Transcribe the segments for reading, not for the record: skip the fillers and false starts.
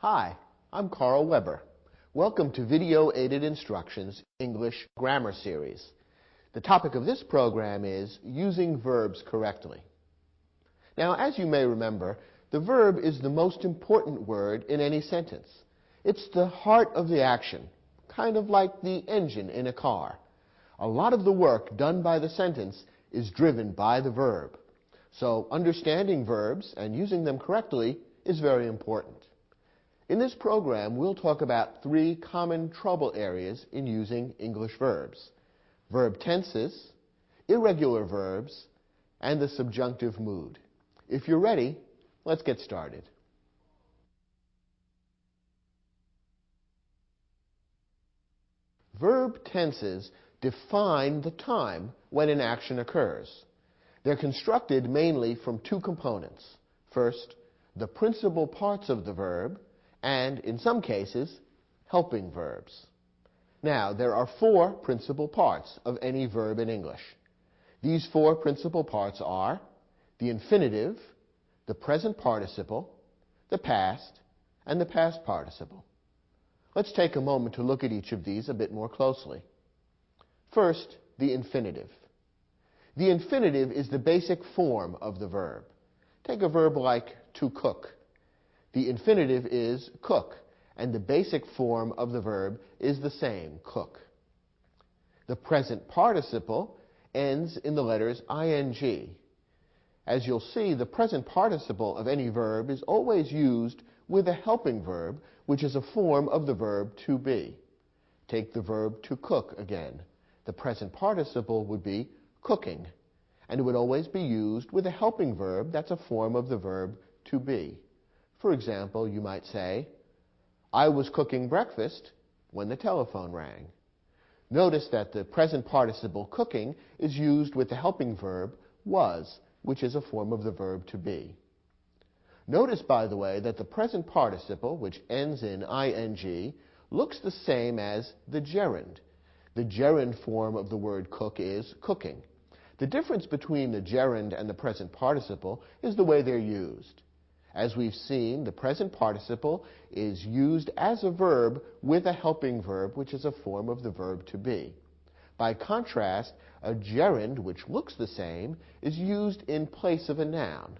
Hi, I'm Carl Weber. Welcome to Video Aided Instructions English Grammar Series. The topic of this program is using verbs correctly. Now, as you may remember, the verb is the most important word in any sentence. It's the heart of the action, kind of like the engine in a car. A lot of the work done by the sentence is driven by the verb. So understanding verbs and using them correctly is very important. In this program, we'll talk about 3 common trouble areas in using English verbs: verb tenses, irregular verbs, and the subjunctive mood. If you're ready, let's get started. Verb tenses define the time when an action occurs. They're constructed mainly from 2 components. First, the principal parts of the verb, and, in some cases, helping verbs. Now, there are 4 principal parts of any verb in English. These 4 principal parts are the infinitive, the present participle, the past, and the past participle. Let's take a moment to look at each of these a bit more closely. First, the infinitive. The infinitive is the basic form of the verb. Take a verb like to cook. The infinitive is cook, and the basic form of the verb is the same, cook. The present participle ends in the letters ing. As you'll see, the present participle of any verb is always used with a helping verb, which is a form of the verb to be. Take the verb to cook again. The present participle would be cooking, and it would always be used with a helping verb that's a form of the verb to be. For example, you might say, I was cooking breakfast when the telephone rang. Notice that the present participle cooking is used with the helping verb was, which is a form of the verb to be. Notice, by the way, that the present participle, which ends in ing, looks the same as the gerund. The gerund form of the word cook is cooking. The difference between the gerund and the present participle is the way they're used. As we've seen, the present participle is used as a verb with a helping verb, which is a form of the verb to be. By contrast, a gerund, which looks the same, is used in place of a noun.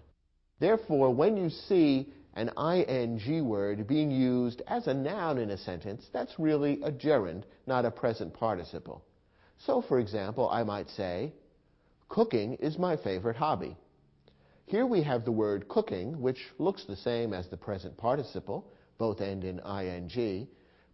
Therefore, when you see an ing word being used as a noun in a sentence, that's really a gerund, not a present participle. So, for example, I might say, cooking is my favorite hobby. Here we have the word cooking, which looks the same as the present participle, both end in ing,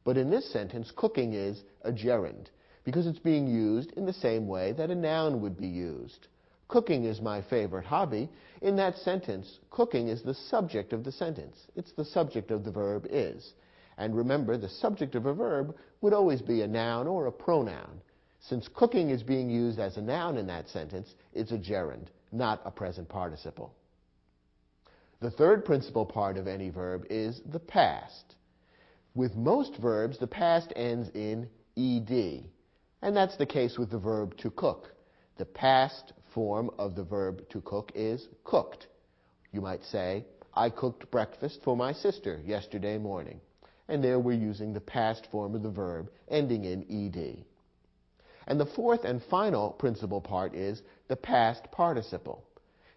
but in this sentence, cooking is a gerund, because it's being used in the same way that a noun would be used. Cooking is my favorite hobby. In that sentence, cooking is the subject of the sentence. It's the subject of the verb is. And remember, the subject of a verb would always be a noun or a pronoun. Since cooking is being used as a noun in that sentence, it's a gerund, not a present participle. The third principal part of any verb is the past. With most verbs, the past ends in ed, and that's the case with the verb to cook. The past form of the verb to cook is cooked. You might say, I cooked breakfast for my sister yesterday morning. And there we're using the past form of the verb ending in ed. And the fourth and final principal part is the past participle.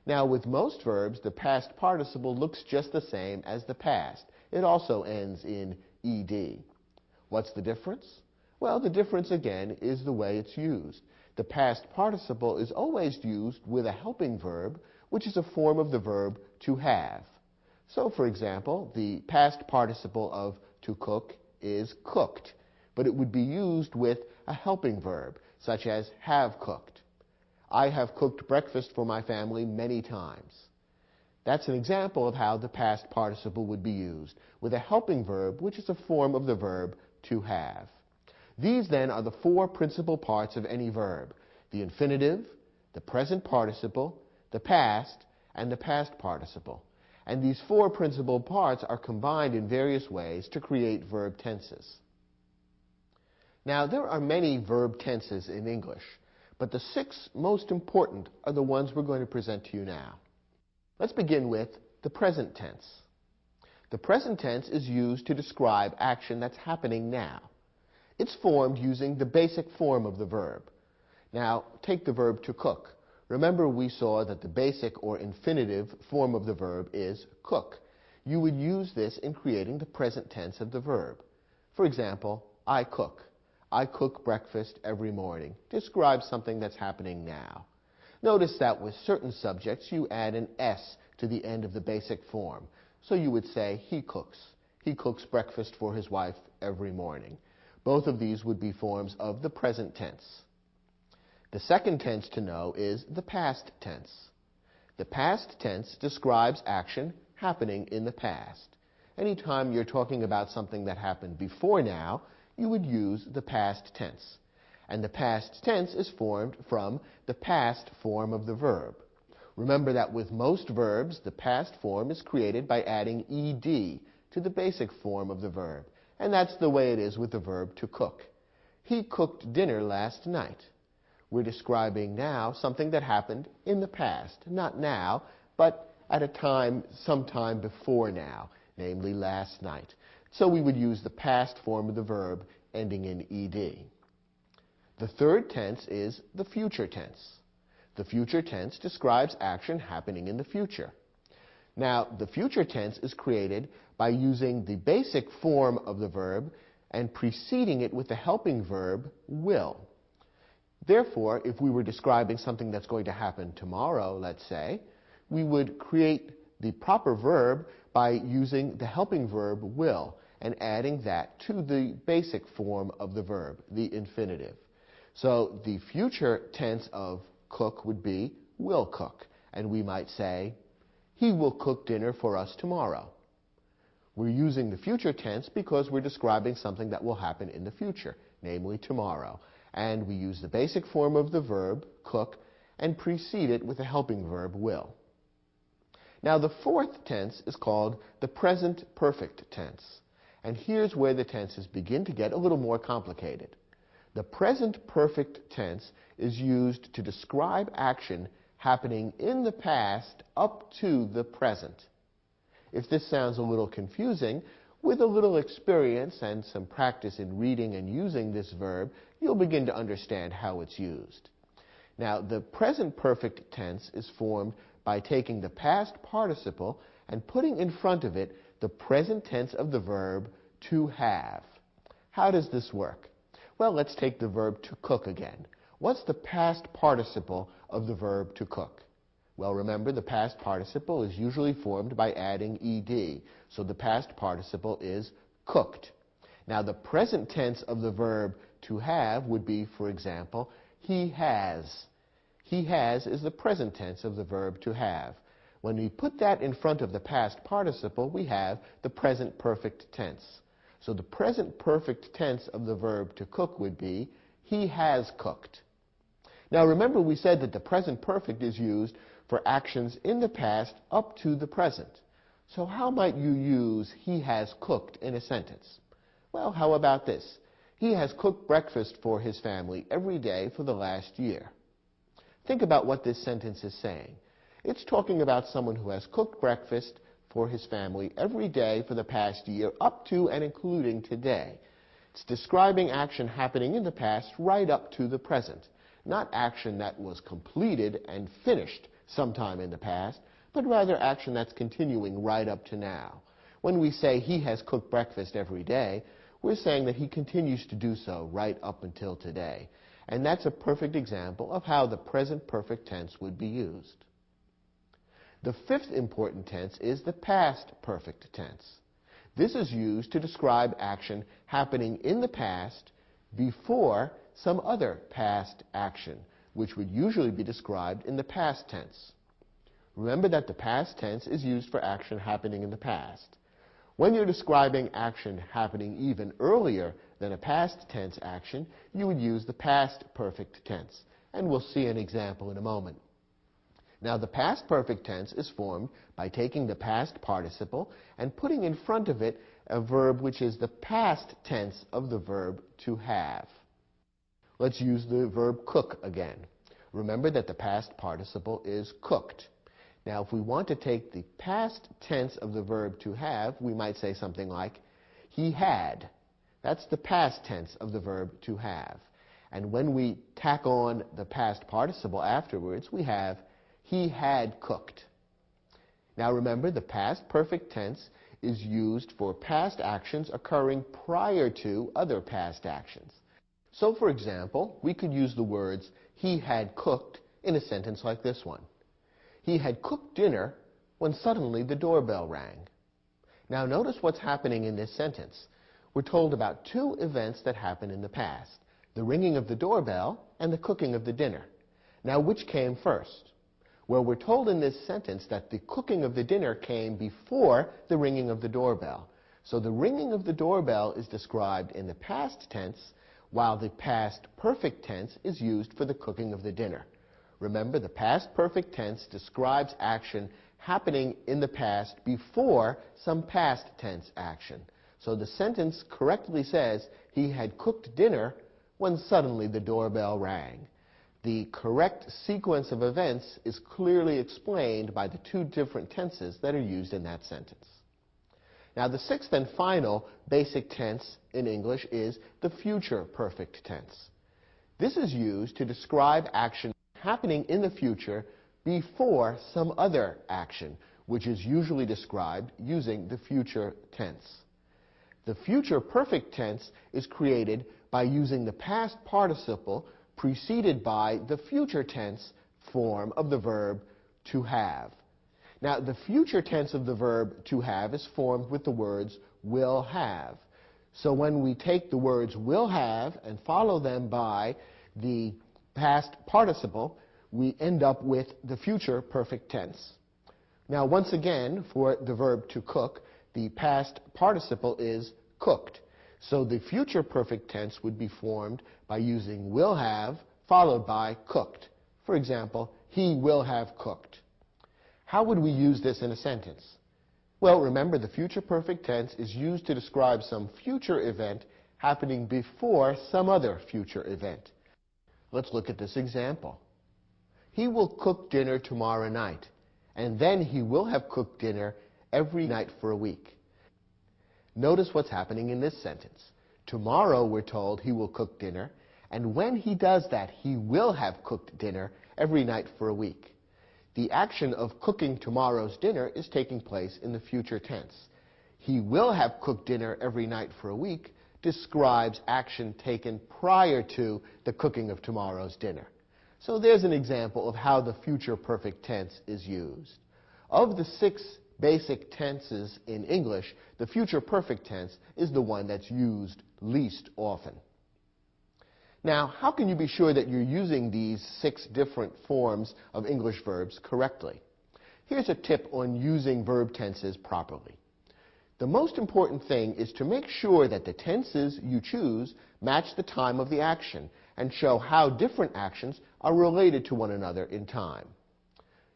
Now, with most verbs, the past participle looks just the same as the past. It also ends in ed. What's the difference? Well, the difference, again, is the way it's used. The past participle is always used with a helping verb, which is a form of the verb to have. So, for example, the past participle of to cook is cooked, but it would be used with a helping verb, such as have cooked. I have cooked breakfast for my family many times. That's an example of how the past participle would be used, with a helping verb, which is a form of the verb to have. These, then, are the 4 principal parts of any verb: the infinitive, the present participle, the past, and the past participle. And these 4 principal parts are combined in various ways to create verb tenses. Now, there are many verb tenses in English, but the 6 most important are the ones we're going to present to you now. Let's begin with the present tense. The present tense is used to describe action that's happening now. It's formed using the basic form of the verb. Now, take the verb to cook. Remember, we saw that the basic or infinitive form of the verb is cook. You would use this in creating the present tense of the verb. For example, I cook. I cook breakfast every morning. Describes something that's happening now. Notice that with certain subjects, you add an S to the end of the basic form. So you would say, he cooks. He cooks breakfast for his wife every morning. Both of these would be forms of the present tense. The second tense to know is the past tense. The past tense describes action happening in the past. Anytime you're talking about something that happened before now, you would use the past tense. And the past tense is formed from the past form of the verb. Remember that with most verbs, the past form is created by adding ed to the basic form of the verb. And that's the way it is with the verb to cook. He cooked dinner last night. We're describing now something that happened in the past, not now, but at a time sometime before now, namely last night. So we would use the past form of the verb ending in ed. The third tense is the future tense. The future tense describes action happening in the future. Now, the future tense is created by using the basic form of the verb and preceding it with the helping verb will. Therefore, if we were describing something that's going to happen tomorrow, let's say, we would create the proper verb by using the helping verb will and adding that to the basic form of the verb, the infinitive. So the future tense of cook would be will cook, and we might say, he will cook dinner for us tomorrow. We're using the future tense because we're describing something that will happen in the future, namely tomorrow. And we use the basic form of the verb, cook, and precede it with a helping verb, will. Now, the fourth tense is called the present perfect tense. And here's where the tenses begin to get a little more complicated. The present perfect tense is used to describe action happening in the past up to the present. If this sounds a little confusing, with a little experience and some practice in reading and using this verb, you'll begin to understand how it's used. Now, the present perfect tense is formed by taking the past participle and putting in front of it the present tense of the verb to have. How does this work? Well, let's take the verb to cook again. What's the past participle of the verb to cook? Well, remember, the past participle is usually formed by adding ed, so the past participle is cooked. Now, the present tense of the verb to have would be, for example, he has. He has is the present tense of the verb to have. When we put that in front of the past participle, we have the present perfect tense. So the present perfect tense of the verb to cook would be, he has cooked. Now, remember, we said that the present perfect is used for actions in the past up to the present. So how might you use he has cooked in a sentence? Well, how about this? He has cooked breakfast for his family every day for the last year. Think about what this sentence is saying. It's talking about someone who has cooked breakfast for his family every day for the past year up to and including today. It's describing action happening in the past right up to the present, not action that was completed and finished sometime in the past, but rather action that's continuing right up to now. When we say he has cooked breakfast every day, we're saying that he continues to do so right up until today. And that's a perfect example of how the present perfect tense would be used. The fifth important tense is the past perfect tense. This is used to describe action happening in the past before some other past action, which would usually be described in the past tense. Remember that the past tense is used for action happening in the past. When you're describing action happening even earlier than a past tense action, you would use the past perfect tense. And we'll see an example in a moment. Now, the past perfect tense is formed by taking the past participle and putting in front of it a verb which is the past tense of the verb to have. Let's use the verb cook again. Remember that the past participle is cooked. Now, if we want to take the past tense of the verb to have, we might say something like, he had. That's the past tense of the verb to have. And when we tack on the past participle afterwards, we have, he had cooked. Now remember, the past perfect tense is used for past actions occurring prior to other past actions. So, for example, we could use the words, he had cooked, in a sentence like this one. He had cooked dinner when suddenly the doorbell rang. Now notice what's happening in this sentence. We're told about two events that happened in the past, the ringing of the doorbell and the cooking of the dinner. Now, which came first? Well, we're told in this sentence that the cooking of the dinner came before the ringing of the doorbell. So the ringing of the doorbell is described in the past tense, while the past perfect tense is used for the cooking of the dinner. Remember, the past perfect tense describes action happening in the past before some past tense action. So the sentence correctly says, he had cooked dinner when suddenly the doorbell rang. The correct sequence of events is clearly explained by the two different tenses that are used in that sentence. Now, the sixth and final basic tense in English is the future perfect tense. This is used to describe action happening in the future before some other action, which is usually described using the future tense. The future perfect tense is created by using the past participle preceded by the future tense form of the verb to have. Now, the future tense of the verb to have is formed with the words will have. So when we take the words will have and follow them by the past participle, we end up with the future perfect tense. Now, once again, for the verb to cook, the past participle is cooked. So the future perfect tense would be formed by using will have followed by cooked. For example, he will have cooked. How would we use this in a sentence? Well, remember, the future perfect tense is used to describe some future event happening before some other future event. Let's look at this example. He will cook dinner tomorrow night, and then he will have cooked dinner every night for a week. Notice what's happening in this sentence. Tomorrow, we're told, he will cook dinner, and when he does that, he will have cooked dinner every night for a week. The action of cooking tomorrow's dinner is taking place in the future tense. He will have cooked dinner every night for a week describes action taken prior to the cooking of tomorrow's dinner. So there's an example of how the future perfect tense is used. Of the 6 basic tenses in English, the future perfect tense is the one that's used least often. Now, how can you be sure that you're using these 6 different forms of English verbs correctly? Here's a tip on using verb tenses properly. The most important thing is to make sure that the tenses you choose match the time of the action and show how different actions are related to one another in time.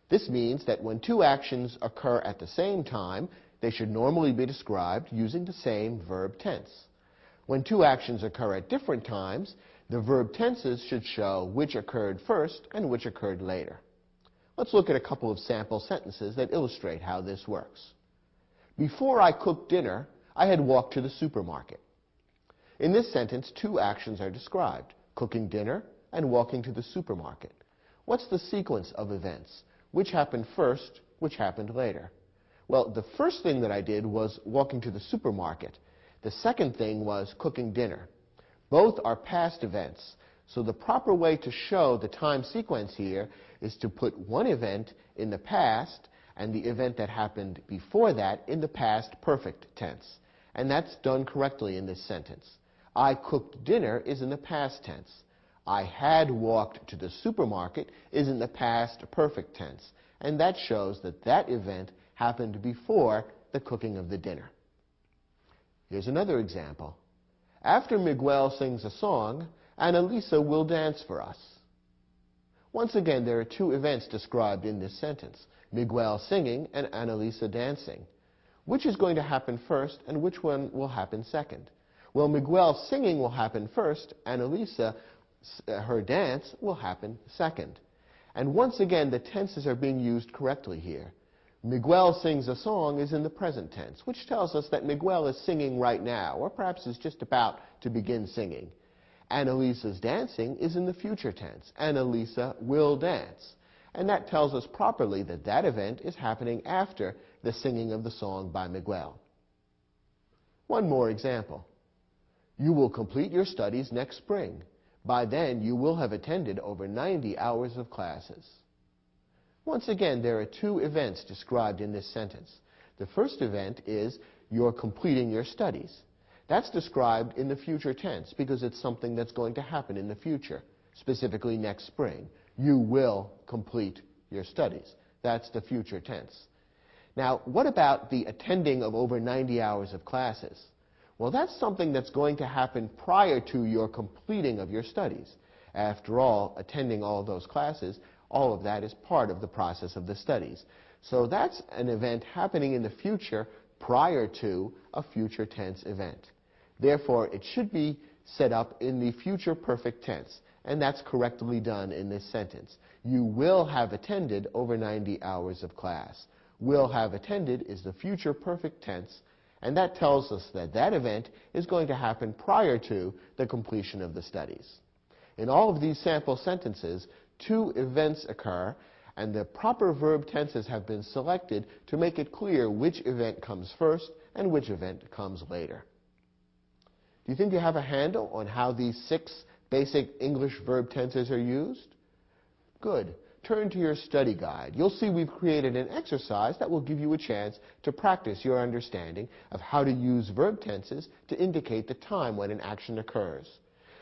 This means that when 2 actions occur at the same time, they should normally be described using the same verb tense. When 2 actions occur at different times, the verb tenses should show which occurred first and which occurred later. Let's look at a couple of sample sentences that illustrate how this works. Before I cooked dinner, I had walked to the supermarket. In this sentence, 2 actions are described, cooking dinner and walking to the supermarket. What's the sequence of events? Which happened first, which happened later? Well, the first thing that I did was walking to the supermarket. The second thing was cooking dinner. Both are past events, so the proper way to show the time sequence here is to put one event in the past and the event that happened before that in the past perfect tense. And that's done correctly in this sentence. I cooked dinner is in the past tense. I had walked to the supermarket is in the past perfect tense. And that shows that that event happened before the cooking of the dinner. Here's another example. After Miguel sings a song, Annalisa will dance for us. Once again, there are 2 events described in this sentence, Miguel singing and Annalisa dancing. Which is going to happen first and which one will happen second? Well, Miguel singing will happen first, Annalisa, her dance, will happen second. And once again, the tenses are being used correctly here. Miguel sings a song is in the present tense, which tells us that Miguel is singing right now, or perhaps is just about to begin singing. Annalisa's dancing is in the future tense. Annalisa will dance. And that tells us properly that that event is happening after the singing of the song by Miguel. One more example. You will complete your studies next spring. By then, you will have attended over 90 hours of classes. Once again, there are two events described in this sentence. The first event is you're completing your studies. That's described in the future tense because it's something that's going to happen in the future, specifically next spring. You will complete your studies. That's the future tense. Now, what about the attending of over 90 hours of classes? Well, that's something that's going to happen prior to your completing of your studies. After all, attending all those classes, all of that is part of the process of the studies. So that's an event happening in the future prior to a future tense event. Therefore, it should be set up in the future perfect tense, and that's correctly done in this sentence. You will have attended over 90 hours of class. Will have attended is the future perfect tense, and that tells us that that event is going to happen prior to the completion of the studies. In all of these sample sentences, two events occur, and the proper verb tenses have been selected to make it clear which event comes first and which event comes later. Do you think you have a handle on how these 6 basic English verb tenses are used? Good. Turn to your study guide. You'll see we've created an exercise that will give you a chance to practice your understanding of how to use verb tenses to indicate the time when an action occurs.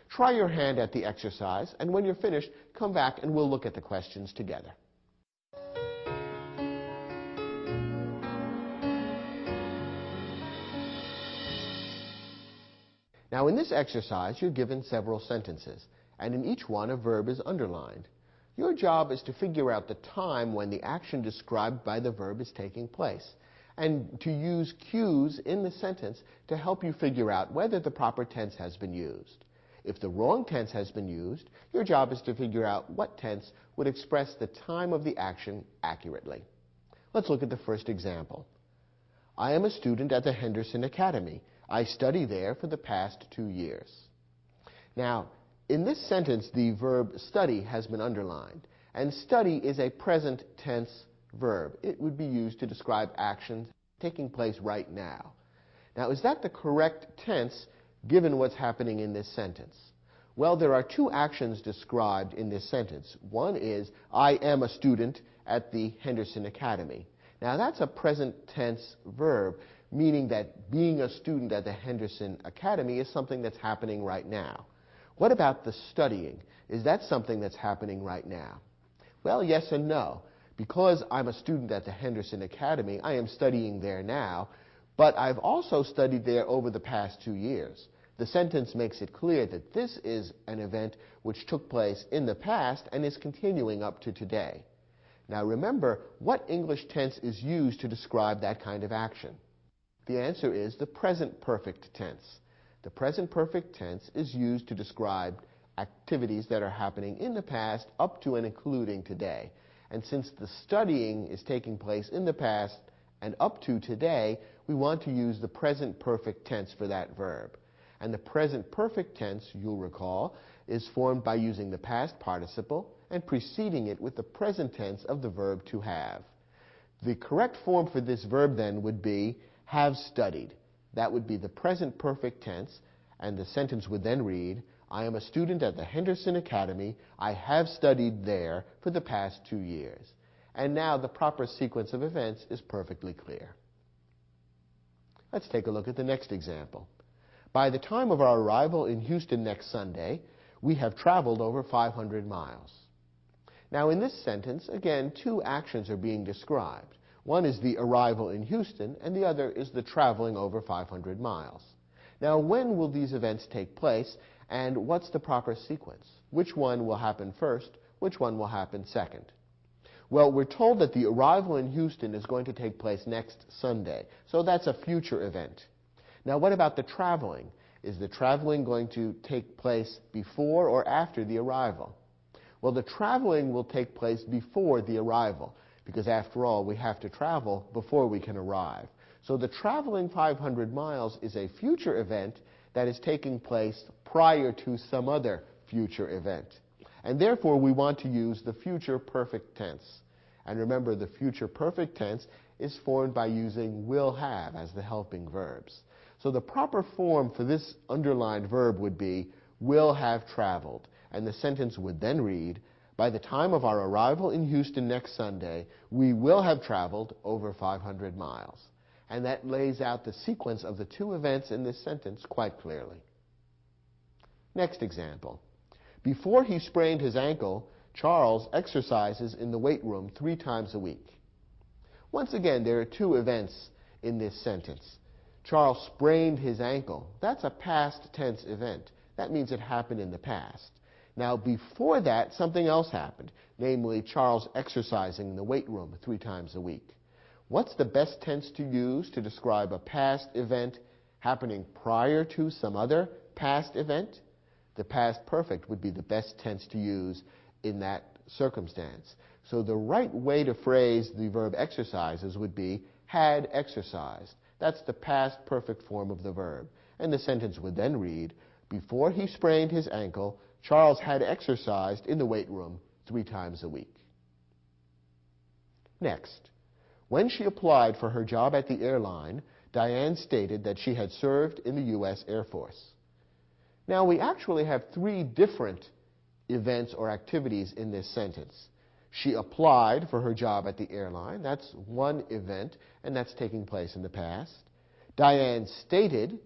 Try your hand at the exercise, and when you're finished, come back and we'll look at the questions together. Now, in this exercise, you're given several sentences, and in each one a verb is underlined. Your job is to figure out the time when the action described by the verb is taking place, and to use cues in the sentence to help you figure out whether the proper tense has been used. If the wrong tense has been used, your job is to figure out what tense would express the time of the action accurately. Let's look at the first example. I am a student at the Henderson Academy. I study there for the past 2 years. Now, in this sentence, the verb study has been underlined, and study is a present tense verb. It would be used to describe actions taking place right now. Now, is that the correct tense given what's happening in this sentence? Well, there are 2 actions described in this sentence. One is, I am a student at the Henderson Academy. Now, that's a present tense verb, meaning that being a student at the Henderson Academy is something that's happening right now. What about the studying? Is that something that's happening right now? Well, yes and no. Because I'm a student at the Henderson Academy, I am studying there now, but I've also studied there over the past 2 years. The sentence makes it clear that this is an event which took place in the past and is continuing up to today. Now remember, what English tense is used to describe that kind of action? The answer is the present perfect tense. The present perfect tense is used to describe activities that are happening in the past up to and including today. And since the studying is taking place in the past and up to today, we want to use the present perfect tense for that verb. And the present perfect tense, you'll recall, is formed by using the past participle and preceding it with the present tense of the verb to have. The correct form for this verb then would be have studied. That would be the present perfect tense, and the sentence would then read, I am a student at the Henderson Academy. I have studied there for the past 2 years. And now the proper sequence of events is perfectly clear. Let's take a look at the next example. By the time of our arrival in Houston next Sunday, we have traveled over 500 miles. Now in this sentence, again, 2 actions are being described. One is the arrival in Houston, and the other is the traveling over 500 miles. Now, when will these events take place, and what's the proper sequence? Which one will happen first? Which one will happen second? Well, we're told that the arrival in Houston is going to take place next Sunday, so that's a future event. Now, what about the traveling? Is the traveling going to take place before or after the arrival? Well, the traveling will take place before the arrival, because after all, we have to travel before we can arrive. So the traveling 500 miles is a future event that is taking place prior to some other future event. And therefore, we want to use the future perfect tense. And remember, the future perfect tense is formed by using will have as the helping verbs. So the proper form for this underlined verb would be will have traveled. And the sentence would then read, by the time of our arrival in Houston next Sunday, we will have traveled over 500 miles. And that lays out the sequence of the two events in this sentence quite clearly. Next example. Before he sprained his ankle, Charles exercises in the weight room 3 times a week. Once again, there are two events in this sentence. Charles sprained his ankle. That's a past tense event. That means it happened in the past. Now, before that, something else happened, namely Charles exercising in the weight room 3 times a week. What's the best tense to use to describe a past event happening prior to some other past event? The past perfect would be the best tense to use in that circumstance. So the right way to phrase the verb exercises would be had exercised. That's the past perfect form of the verb. And the sentence would then read, before he sprained his ankle, Charles had exercised in the weight room 3 times a week. Next, when she applied for her job at the airline, Diane stated that she had served in the U.S. Air Force. Now, we actually have 3 different events or activities in this sentence. She applied for her job at the airline. That's one event, and that's taking place in the past. Diane stated,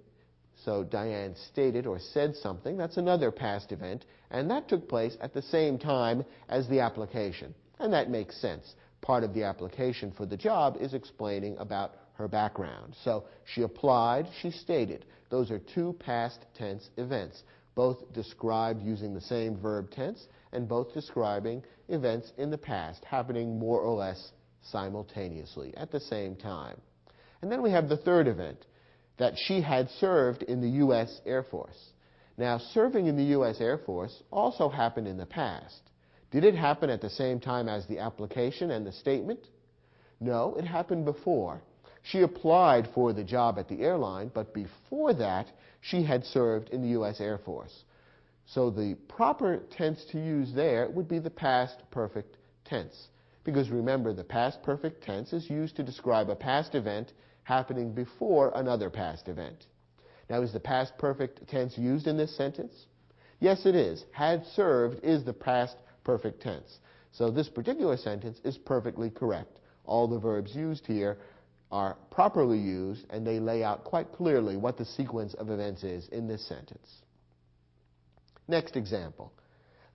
so Diane stated or said something. That's another past event, and that took place at the same time as the application. And that makes sense. Part of the application for the job is explaining about her background. So she applied, she stated. Those are 2 past tense events, both described using the same verb tense and both describing events in the past happening more or less simultaneously at the same time. And then we have the third event, that she had served in the U.S. Air Force. Now, serving in the U.S. Air Force also happened in the past. Did it happen at the same time as the application and the statement? No, it happened before. She applied for the job at the airline, but before that, she had served in the U.S. Air Force. So the proper tense to use there would be the past perfect tense. Because remember, the past perfect tense is used to describe a past event happening before another past event. Now, is the past perfect tense used in this sentence? Yes, it is. Had served is the past perfect tense. So this particular sentence is perfectly correct. All the verbs used here are properly used, and they lay out quite clearly what the sequence of events is in this sentence. Next example.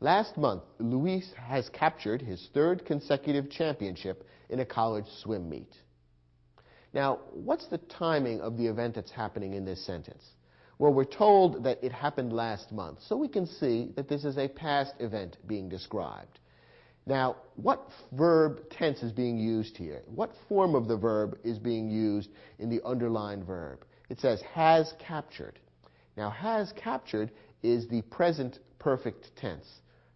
Last month, Luis has captured his 3rd consecutive championship in a college swim meet. Now, what's the timing of the event that's happening in this sentence? Well, we're told that it happened last month, so we can see that this is a past event being described. Now, what verb tense is being used here? What form of the verb is being used in the underlined verb? It says has captured. Now, has captured is the present perfect tense.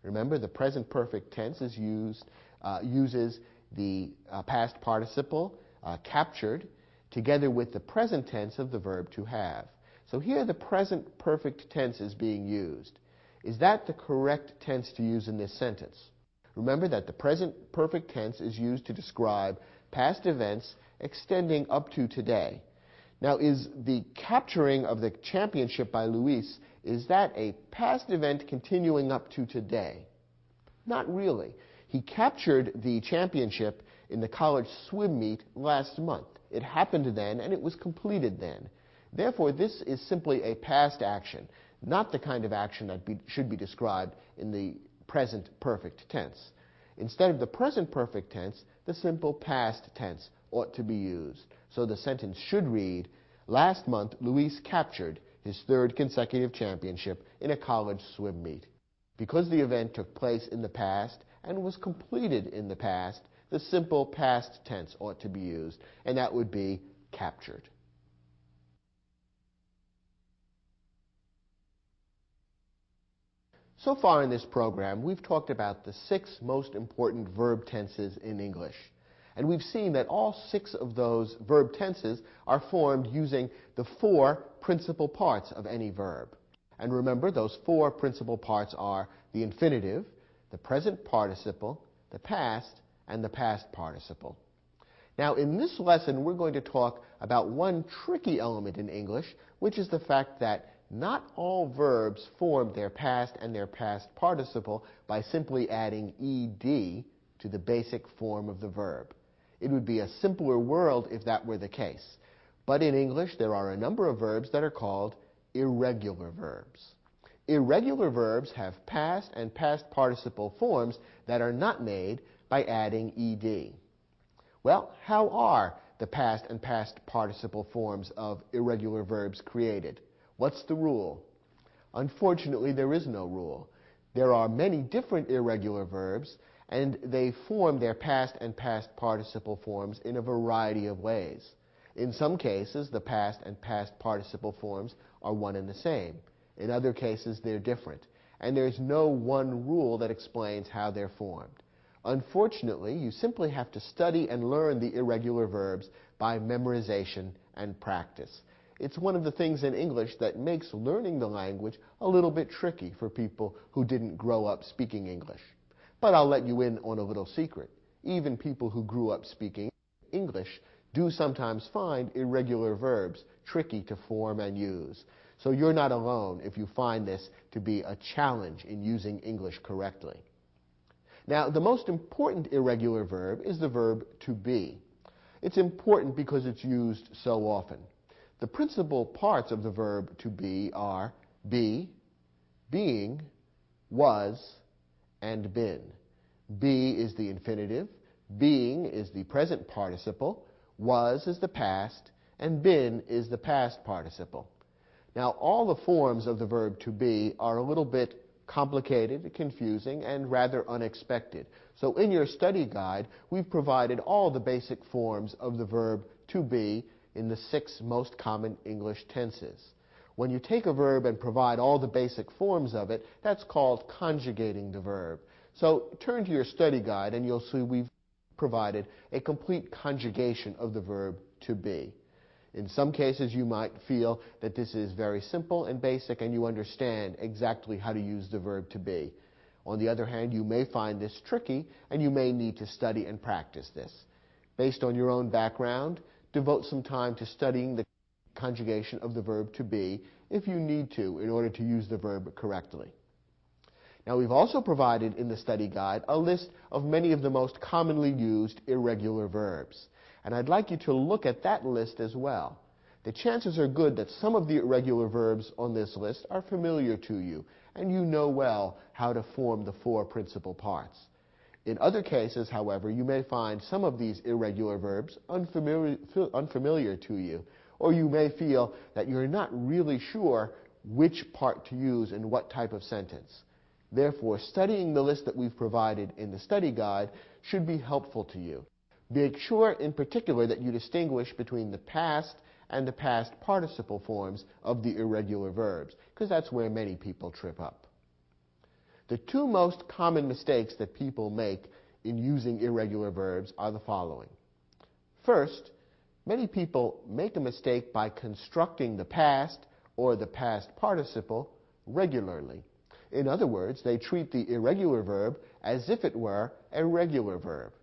Remember, the present perfect tense is uses the past participle, captured, together with the present tense of the verb to have. So here the present perfect tense is being used. Is that the correct tense to use in this sentence? Remember that the present perfect tense is used to describe past events extending up to today. Now, is the capturing of the championship by Luis, is that a past event continuing up to today? Not really. He captured the championship in the college swim meet last month. It happened then, and it was completed then. Therefore, this is simply a past action, not the kind of action that should be described in the present perfect tense. Instead of the present perfect tense, the simple past tense ought to be used. So the sentence should read, last month, Luis captured his 3rd consecutive championship in a college swim meet. Because the event took place in the past and was completed in the past, the simple past tense ought to be used, and that would be captured. So far in this program, we've talked about the 6 most important verb tenses in English. And we've seen that all 6 of those verb tenses are formed using the 4 principal parts of any verb. And remember, those 4 principal parts are the infinitive, the present participle, the past, and the past participle. Now, in this lesson, we're going to talk about one tricky element in English, which is the fact that not all verbs form their past and their past participle by simply adding ed to the basic form of the verb. It would be a simpler world if that were the case. But in English, there are a number of verbs that are called irregular verbs. Irregular verbs have past and past participle forms that are not made by adding ed. Well, how are the past and past participle forms of irregular verbs created? What's the rule? Unfortunately, there is no rule. There are many different irregular verbs, and they form their past and past participle forms in a variety of ways. In some cases, the past and past participle forms are one and the same. In other cases, they're different. And there's no one rule that explains how they're formed. Unfortunately, you simply have to study and learn the irregular verbs by memorization and practice. It's one of the things in English that makes learning the language a little bit tricky for people who didn't grow up speaking English. But I'll let you in on a little secret. Even people who grew up speaking English do sometimes find irregular verbs tricky to form and use. So you're not alone if you find this to be a challenge in using English correctly. Now, the most important irregular verb is the verb to be. It's important because it's used so often. The principal parts of the verb to be are be, being, was, and been. Be is the infinitive, being is the present participle, was is the past, and been is the past participle. Now, all the forms of the verb to be are a little bit complicated, confusing, and rather unexpected. So in your study guide, we've provided all the basic forms of the verb to be in the 6 most common English tenses. When you take a verb and provide all the basic forms of it, that's called conjugating the verb. So turn to your study guide and you'll see we've provided a complete conjugation of the verb to be. In some cases, you might feel that this is very simple and basic and you understand exactly how to use the verb to be. On the other hand, you may find this tricky and you may need to study and practice this. Based on your own background, devote some time to studying the conjugation of the verb to be if you need to in order to use the verb correctly. Now, we've also provided in the study guide a list of many of the most commonly used irregular verbs. And I'd like you to look at that list as well. The chances are good that some of the irregular verbs on this list are familiar to you, and you know well how to form the 4 principal parts. In other cases, however, you may find some of these irregular verbs unfamiliar to you, or you may feel that you're not really sure which part to use in what type of sentence. Therefore, studying the list that we've provided in the study guide should be helpful to you. Make sure in particular that you distinguish between the past and the past participle forms of the irregular verbs, because that's where many people trip up. The 2 most common mistakes that people make in using irregular verbs are the following. First, many people make a mistake by constructing the past or the past participle regularly. In other words, they treat the irregular verb as if it were a regular verb.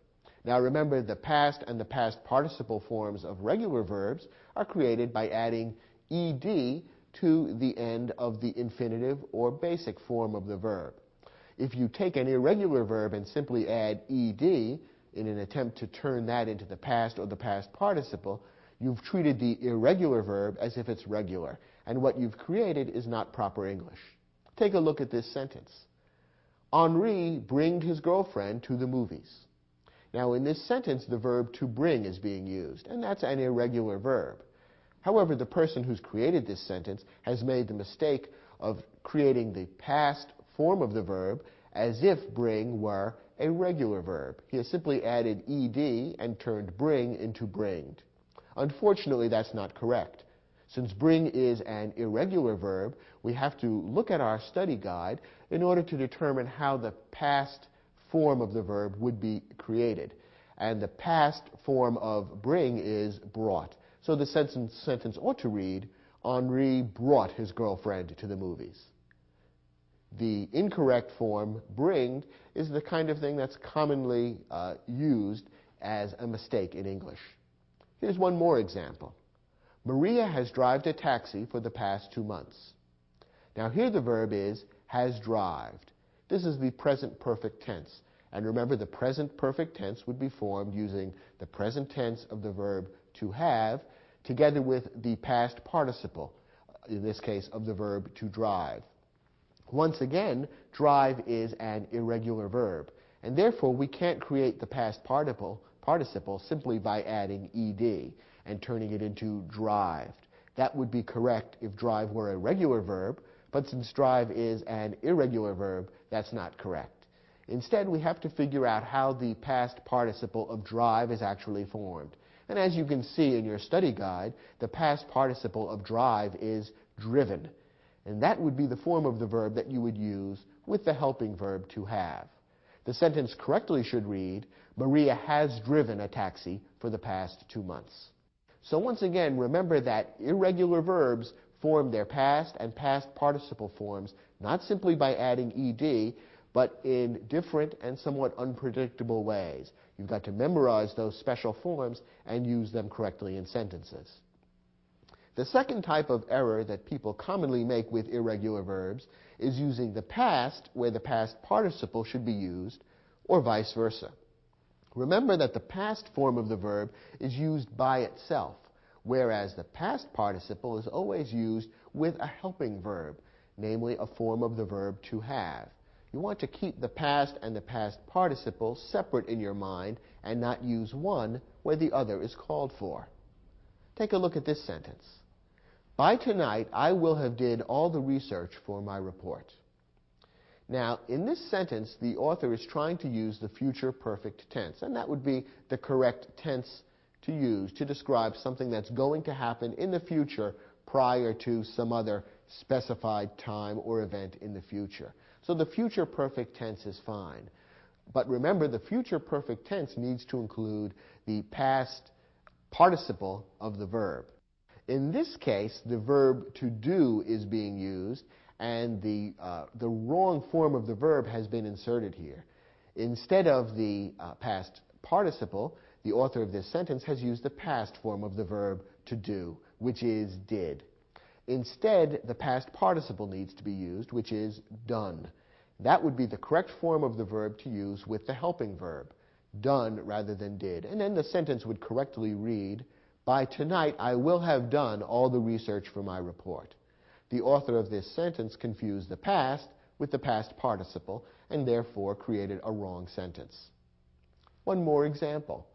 Now remember, the past and the past participle forms of regular verbs are created by adding ed to the end of the infinitive or basic form of the verb. If you take an irregular verb and simply add ed in an attempt to turn that into the past or the past participle, you've treated the irregular verb as if it's regular, and what you've created is not proper English. Take a look at this sentence. Henri bringed his girlfriend to the movies. Now, in this sentence, the verb to bring is being used, and that's an irregular verb. However, the person who's created this sentence has made the mistake of creating the past form of the verb as if bring were a regular verb. He has simply added ed and turned bring into bringed. Unfortunately, that's not correct. Since bring is an irregular verb, we have to look at our study guide in order to determine how the past form of the verb would be created. And the past form of bring is brought. So the sentence ought to read, Henri brought his girlfriend to the movies. The incorrect form, bring, is the kind of thing that's commonly used as a mistake in English. Here's one more example. Maria has drived a taxi for the past 2 months. Now here the verb is has drived. This is the present perfect tense. And remember, the present perfect tense would be formed using the present tense of the verb to have together with the past participle, in this case of the verb to drive. Once again, drive is an irregular verb, and therefore we can't create the past participle simply by adding ed and turning it into drived. That would be correct if drive were a regular verb, but since drive is an irregular verb, that's not correct. Instead, we have to figure out how the past participle of drive is actually formed. And as you can see in your study guide, the past participle of drive is driven. And that would be the form of the verb that you would use with the helping verb to have. The sentence correctly should read, Maria has driven a taxi for the past 2 months. So once again, remember that irregular verbs form their past and past participle forms not simply by adding ed, but in different and somewhat unpredictable ways. You've got to memorize those special forms and use them correctly in sentences. The second type of error that people commonly make with irregular verbs is using the past where the past participle should be used, or vice versa. Remember that the past form of the verb is used by itself, whereas the past participle is always used with a helping verb, namely a form of the verb to have. You want to keep the past and the past participle separate in your mind and not use one where the other is called for. Take a look at this sentence. By tonight, I will have did all the research for my report. Now, in this sentence, the author is trying to use the future perfect tense, and that would be the correct tense to use to describe something that's going to happen in the future prior to some other specified time or event in the future. So the future perfect tense is fine. But remember, the future perfect tense needs to include the past participle of the verb. In this case, the verb to do is being used, and the wrong form of the verb has been inserted here. Instead of the past participle, the author of this sentence has used the past form of the verb to do, which is did. Instead, the past participle needs to be used, which is done. That would be the correct form of the verb to use with the helping verb, done rather than did. And then the sentence would correctly read, by tonight I will have done all the research for my report. The author of this sentence confused the past with the past participle and therefore created a wrong sentence. One more example.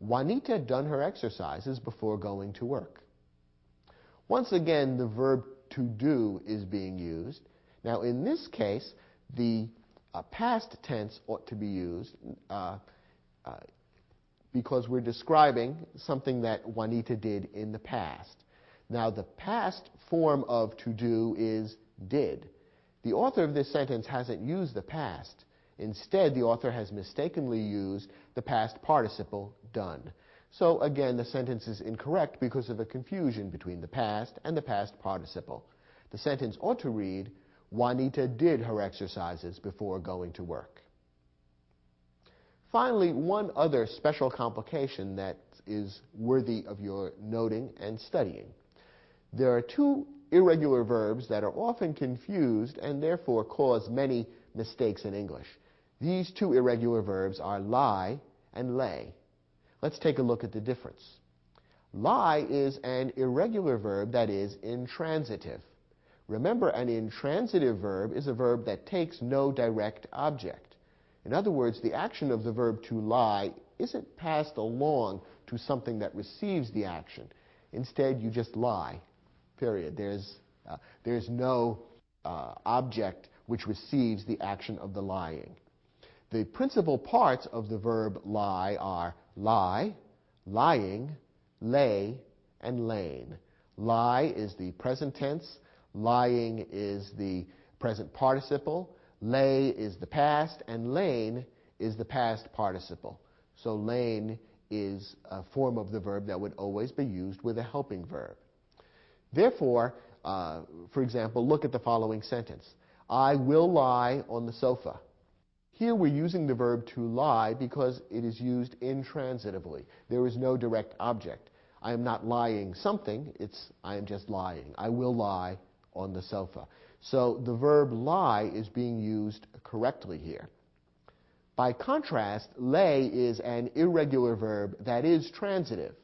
Juanita done her exercises before going to work. Once again, the verb to do is being used. Now, in this case, the past tense ought to be used because we're describing something that Juanita did in the past. Now, the past form of to do is did. The author of this sentence hasn't used the past. Instead, the author has mistakenly used the past participle done. So again, the sentence is incorrect because of a confusion between the past and the past participle. The sentence ought to read, Juanita did her exercises before going to work. Finally, one other special complication that is worthy of your noting and studying. There are two irregular verbs that are often confused and therefore cause many mistakes in English. These two irregular verbs are lie and lay. Let's take a look at the difference. Lie is an irregular verb that is intransitive. Remember, an intransitive verb is a verb that takes no direct object. In other words, the action of the verb to lie isn't passed along to something that receives the action. Instead, you just lie, period. There's no object which receives the action of the lying. The principal parts of the verb lie are lie, lying, lay, and lain. Lie is the present tense. Lying is the present participle. Lay is the past, and lain is the past participle. So lain is a form of the verb that would always be used with a helping verb. Therefore, for example, look at the following sentence. I will lie on the sofa. Here we're using the verb to lie because it is used intransitively. There is no direct object. I am not lying something, I am just lying. I will lie on the sofa. So the verb lie is being used correctly here. By contrast, lay is an irregular verb that is transitive.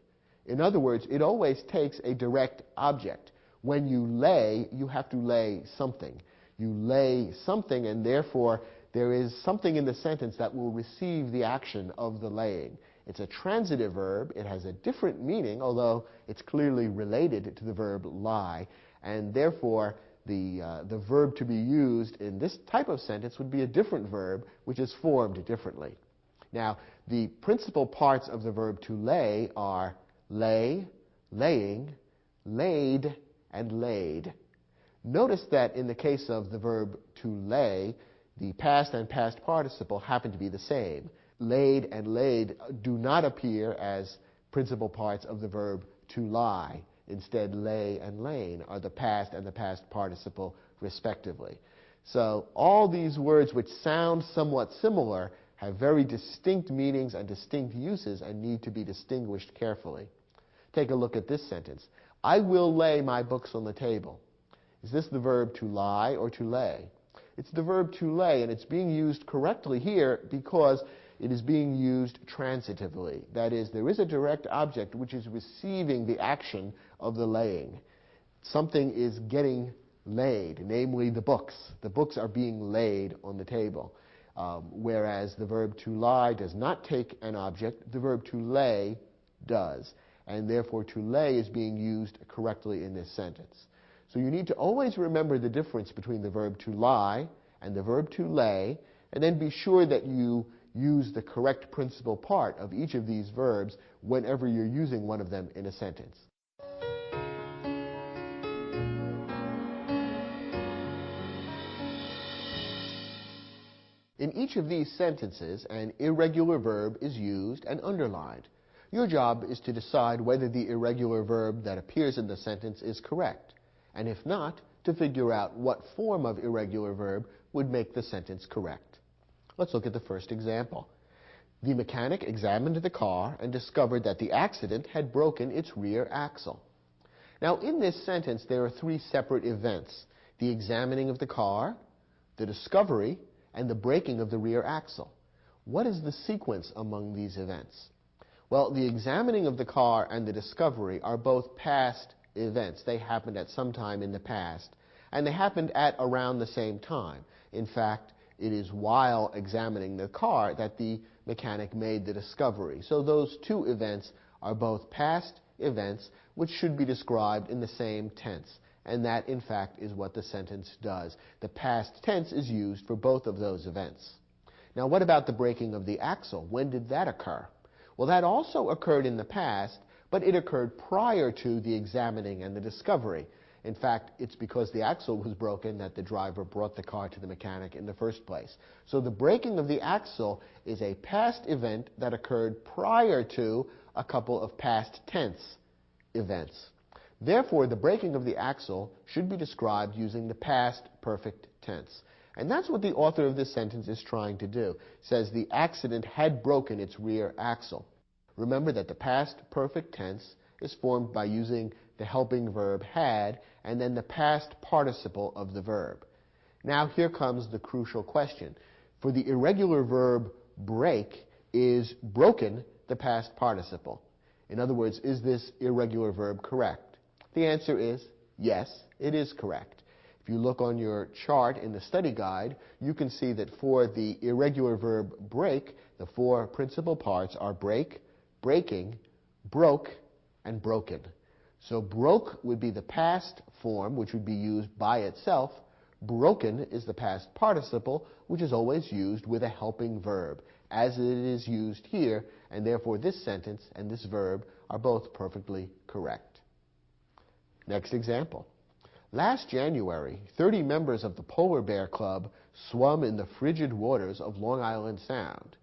In other words, it always takes a direct object. When you lay, you have to lay something. You lay something, and therefore there is something in the sentence that will receive the action of the laying. It's a transitive verb. It has a different meaning, although it's clearly related to the verb lie, and therefore the verb to be used in this type of sentence would be a different verb, which is formed differently. Now, the principal parts of the verb to lay are lay, laying, laid, and laid. Notice that in the case of the verb to lay, the past and past participle happen to be the same. Laid and laid do not appear as principal parts of the verb to lie. Instead, lay and lain are the past and the past participle, respectively. So all these words which sound somewhat similar have very distinct meanings and distinct uses and need to be distinguished carefully. Take a look at this sentence. I will lay my books on the table. Is this the verb to lie or to lay? It's the verb to lay, and it's being used correctly here because it is being used transitively. That is, there is a direct object which is receiving the action of the laying. Something is getting laid, namely the books. The books are being laid on the table. Whereas the verb to lie does not take an object, the verb to lay does. And therefore to lay is being used correctly in this sentence. So you need to always remember the difference between the verb to lie and the verb to lay, and then be sure that you use the correct principal part of each of these verbs whenever you're using one of them in a sentence. In each of these sentences, an irregular verb is used and underlined. Your job is to decide whether the irregular verb that appears in the sentence is correct, and if not, to figure out what form of irregular verb would make the sentence correct. Let's look at the first example. The mechanic examined the car and discovered that the accident had broken its rear axle. Now, in this sentence, there are three separate events: the examining of the car, the discovery, and the breaking of the rear axle. What is the sequence among these events? Well, the examining of the car and the discovery are both past events. They happened at some time in the past, and they happened at around the same time. In fact, it is while examining the car that the mechanic made the discovery. So those two events are both past events which should be described in the same tense. And that, in fact, is what the sentence does. The past tense is used for both of those events. Now, what about the breaking of the axle? When did that occur? Well, that also occurred in the past, but it occurred prior to the examining and the discovery. In fact, it's because the axle was broken that the driver brought the car to the mechanic in the first place. So the breaking of the axle is a past event that occurred prior to a couple of past tense events. Therefore, the breaking of the axle should be described using the past perfect tense. And that's what the author of this sentence is trying to do. It says the accident had broken its rear axle. Remember that the past perfect tense is formed by using the helping verb had and then the past participle of the verb. Now here comes the crucial question. For the irregular verb break, is broken the past participle? In other words, is this irregular verb correct? The answer is yes, it is correct. If you look on your chart in the study guide, you can see that for the irregular verb break, the four principal parts are break, breaking, broke, and broken. So broke would be the past form, which would be used by itself. Broken is the past participle, which is always used with a helping verb, as it is used here, and therefore this sentence and this verb are both perfectly correct. Next example. Last January, 30 members of the Polar Bear Club swum in the frigid waters of Long Island Sound.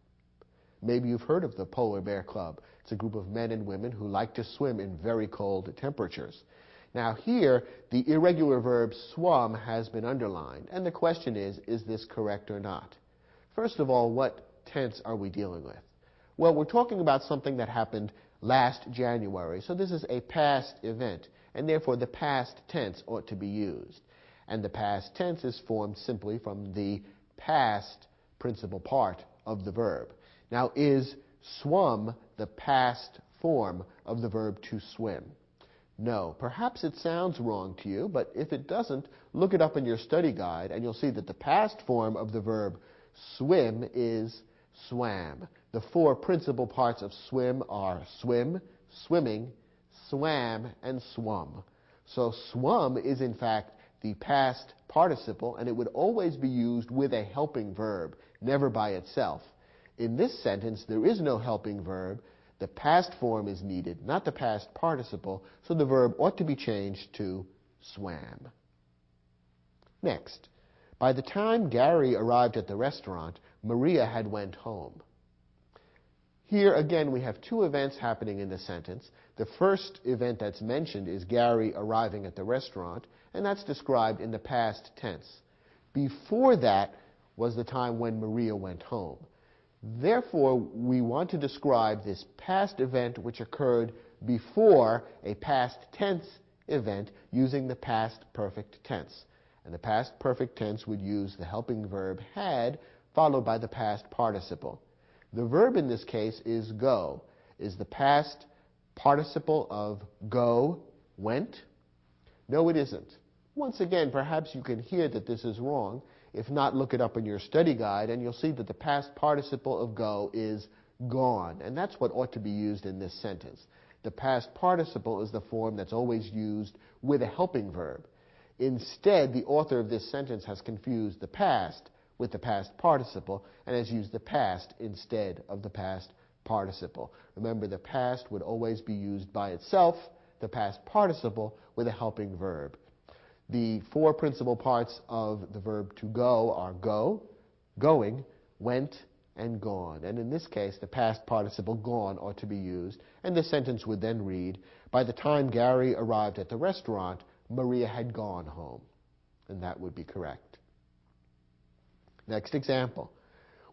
Maybe you've heard of the Polar Bear Club. It's a group of men and women who like to swim in very cold temperatures. Now here, the irregular verb swum has been underlined, and the question is this correct or not? First of all, what tense are we dealing with? Well, we're talking about something that happened last January, so this is a past event, and therefore the past tense ought to be used. And the past tense is formed simply from the past principal part of the verb. Now, is swum the past form of the verb to swim? No. Perhaps it sounds wrong to you, but if it doesn't, look it up in your study guide, and you'll see that the past form of the verb swim is swam. The four principal parts of swim are swim, swimming, swam, and swum. So swum is in fact the past participle, and it would always be used with a helping verb, never by itself. In this sentence, there is no helping verb. The past form is needed, not the past participle, so the verb ought to be changed to swam. Next, by the time Gary arrived at the restaurant, Maria had went home. Here again we have two events happening in the sentence. The first event that's mentioned is Gary arriving at the restaurant, and that's described in the past tense. Before that was the time when Maria went home. Therefore, we want to describe this past event which occurred before a past tense event using the past perfect tense. And the past perfect tense would use the helping verb had followed by the past participle. The verb in this case is go. Is the past participle of go went? No, it isn't. Once again, perhaps you can hear that this is wrong. If not, look it up in your study guide, and you'll see that the past participle of go is gone, and that's what ought to be used in this sentence. The past participle is the form that's always used with a helping verb. Instead, the author of this sentence has confused the past with the past participle and has used the past instead of the past participle. Remember, the past would always be used by itself, the past participle with a helping verb. The four principal parts of the verb to go are go, going, went, and gone. And in this case, the past participle gone ought to be used, and the sentence would then read, by the time Gary arrived at the restaurant, Maria had gone home. And that would be correct. Next example.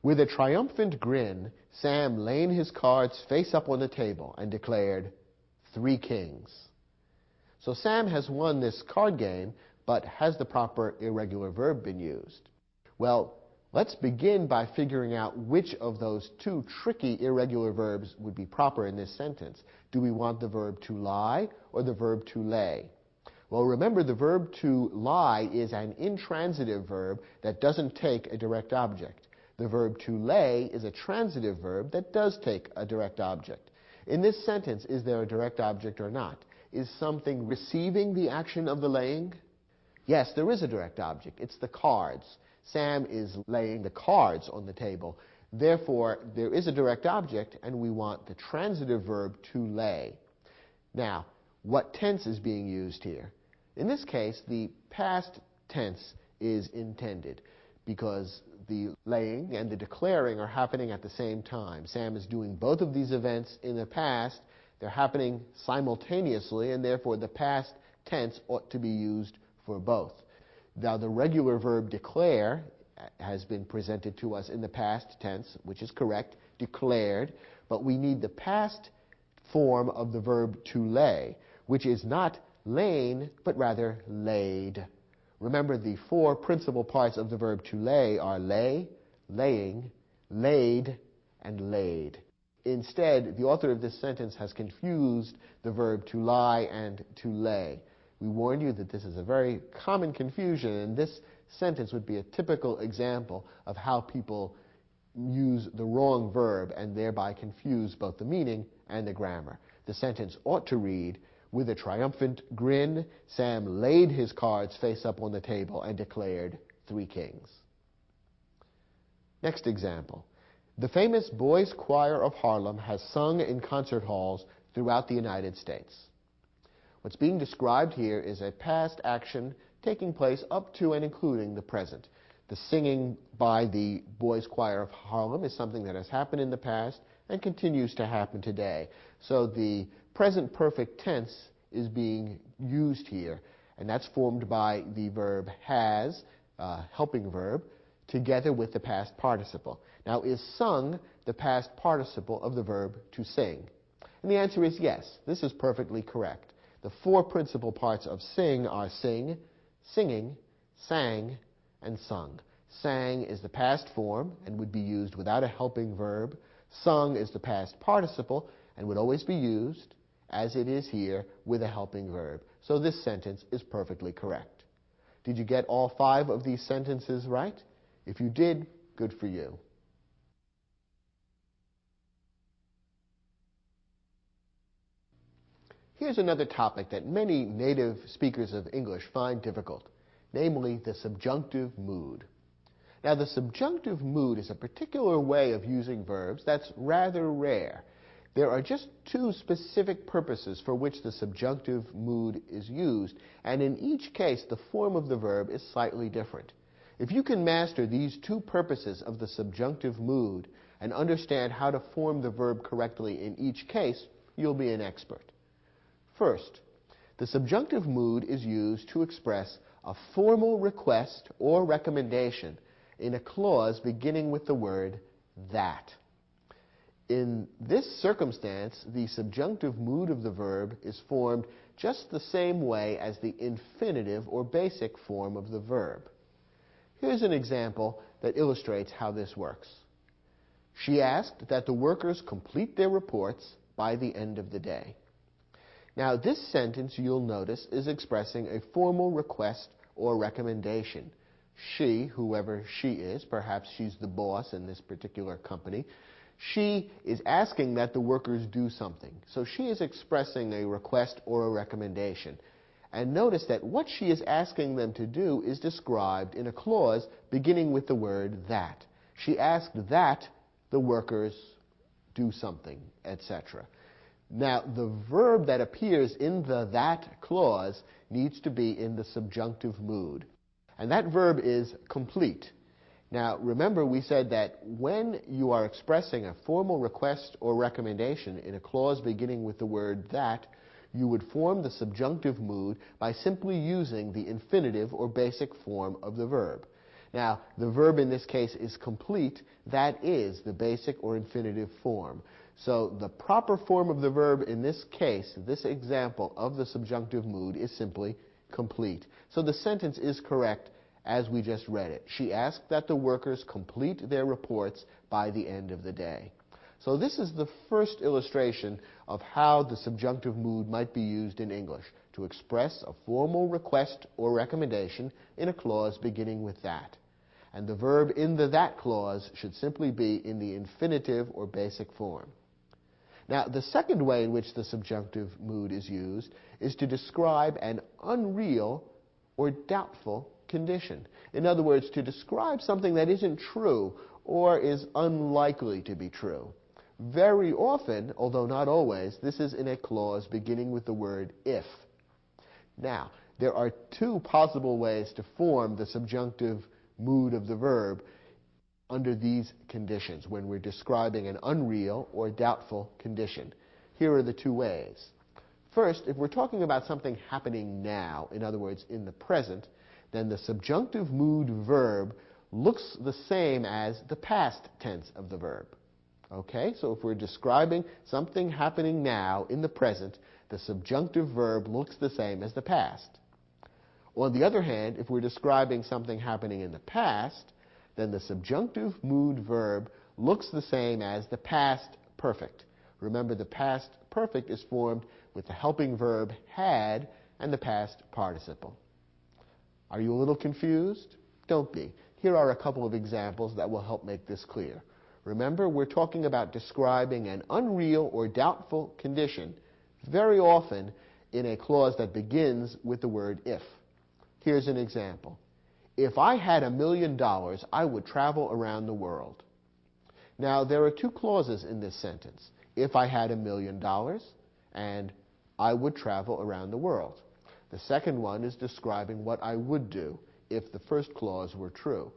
With a triumphant grin, Sam laid his cards face up on the table and declared, 3 kings. So Sam has won this card game, but has the proper irregular verb been used? Well, let's begin by figuring out which of those two tricky irregular verbs would be proper in this sentence. Do we want the verb to lie or the verb to lay? Well, remember, the verb to lie is an intransitive verb that doesn't take a direct object. The verb to lay is a transitive verb that does take a direct object. In this sentence, is there a direct object or not? Is something receiving the action of the laying? Yes, there is a direct object. It's the cards. Sam is laying the cards on the table. Therefore, there is a direct object, and we want the transitive verb to lay. Now, what tense is being used here? In this case, the past tense is intended because the laying and the declaring are happening at the same time. Sam is doing both of these events in the past. They're happening simultaneously, and therefore the past tense ought to be used for both. Now, the regular verb declare has been presented to us in the past tense, which is correct, declared, but we need the past form of the verb to lay, which is not lain, but rather laid. Remember, the four principal parts of the verb to lay are lay, laying, laid, and laid. Instead, the author of this sentence has confused the verb to lie and to lay. We warn you that this is a very common confusion, and this sentence would be a typical example of how people use the wrong verb and thereby confuse both the meaning and the grammar. The sentence ought to read, with a triumphant grin, Sam laid his cards face up on the table and declared 3 kings. Next example. The famous Boys Choir of Harlem has sung in concert halls throughout the United States. What's being described here is a past action taking place up to and including the present. The singing by the Boys Choir of Harlem is something that has happened in the past and continues to happen today. So the present perfect tense is being used here, and that's formed by the verb has, helping verb, together with the past participle. Now, is sung the past participle of the verb to sing? And the answer is yes. This is perfectly correct. The four principal parts of sing are sing, singing, sang, and sung. Sang is the past form and would be used without a helping verb. Sung is the past participle and would always be used, as it is here, with a helping verb. So this sentence is perfectly correct. Did you get all 5 of these sentences right? If you did, good for you. Here's another topic that many native speakers of English find difficult, namely the subjunctive mood. Now, the subjunctive mood is a particular way of using verbs that's rather rare. There are just 2 specific purposes for which the subjunctive mood is used, and in each case, the form of the verb is slightly different. If you can master these 2 purposes of the subjunctive mood and understand how to form the verb correctly in each case, you'll be an expert. First, the subjunctive mood is used to express a formal request or recommendation in a clause beginning with the word that. In this circumstance, the subjunctive mood of the verb is formed just the same way as the infinitive or basic form of the verb. Here's an example that illustrates how this works. She asked that the workers complete their reports by the end of the day. Now, this sentence, you'll notice, is expressing a formal request or recommendation. She, whoever she is, perhaps she's the boss in this particular company, she is asking that the workers do something. So she is expressing a request or a recommendation. And notice that what she is asking them to do is described in a clause beginning with the word that. She asked that the workers do something, etc. Now, the verb that appears in the that clause needs to be in the subjunctive mood. And that verb is complete. Now, remember we said that when you are expressing a formal request or recommendation in a clause beginning with the word that, you would form the subjunctive mood by simply using the infinitive or basic form of the verb. Now, the verb in this case is complete. That is the basic or infinitive form. So the proper form of the verb in this case, this example of the subjunctive mood, is simply complete. So the sentence is correct as we just read it. She asked that the workers complete their reports by the end of the day. So this is the first illustration of how the subjunctive mood might be used in English, to express a formal request or recommendation in a clause beginning with that. And the verb in the that clause should simply be in the infinitive or basic form. Now, the second way in which the subjunctive mood is used is to describe an unreal or doubtful condition. In other words, to describe something that isn't true or is unlikely to be true. Very often, although not always, this is in a clause beginning with the word if. Now, there are 2 possible ways to form the subjunctive mood of the verb under these conditions when we're describing an unreal or doubtful condition. Here are the 2 ways. First, if we're talking about something happening now, in other words, in the present, then the subjunctive mood verb looks the same as the past tense of the verb. Okay, so if we're describing something happening now in the present, the subjunctive verb looks the same as the past. On the other hand, if we're describing something happening in the past, then the subjunctive mood verb looks the same as the past perfect. Remember, the past perfect is formed with the helping verb had and the past participle. Are you a little confused? Don't be. Here are a couple of examples that will help make this clear. Remember, we're talking about describing an unreal or doubtful condition, very often in a clause that begins with the word if. Here's an example. If I had $1 million, I would travel around the world. Now, there are 2 clauses in this sentence. If I had $1 million and I would travel around the world. The second one is describing what I would do if the first clause were true.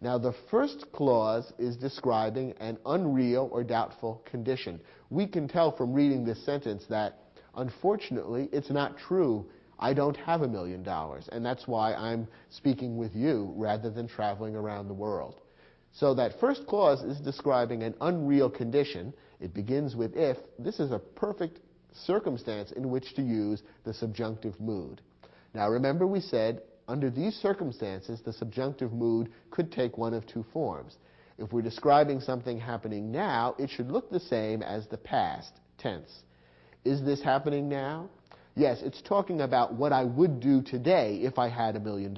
Now, the first clause is describing an unreal or doubtful condition. We can tell from reading this sentence that, unfortunately, it's not true. I don't have $1 million, and that's why I'm speaking with you rather than traveling around the world. So that first clause is describing an unreal condition. It begins with if. This is a perfect circumstance in which to use the subjunctive mood. Now, remember we said under these circumstances, the subjunctive mood could take one of two forms. If we're describing something happening now, it should look the same as the past tense. Is this happening now? Yes, it's talking about what I would do today if I had $1 million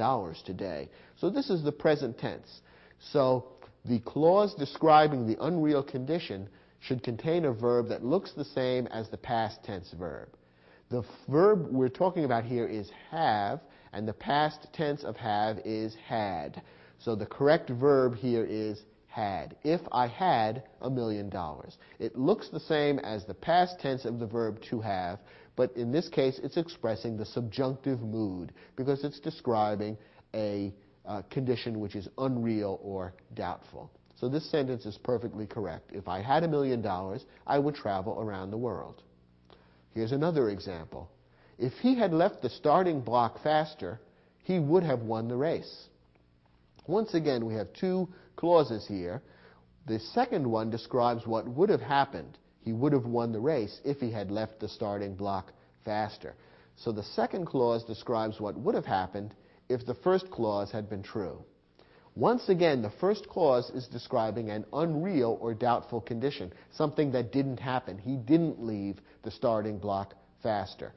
today. So this is the present tense. So the clause describing the unreal condition should contain a verb that looks the same as the past tense verb. The verb we're talking about here is have, and the past tense of have is had. So the correct verb here is had. If I had $1 million. It looks the same as the past tense of the verb to have, but in this case it's expressing the subjunctive mood because it's describing a condition which is unreal or doubtful. So this sentence is perfectly correct. If I had $1 million, I would travel around the world. Here's another example. If he had left the starting block faster, he would have won the race. Once again, we have two clauses here. The second one describes what would have happened. He would have won the race if he had left the starting block faster. So the second clause describes what would have happened if the first clause had been true. Once again, the first clause is describing an unreal or doubtful condition, something that didn't happen. He didn't leave the starting block faster.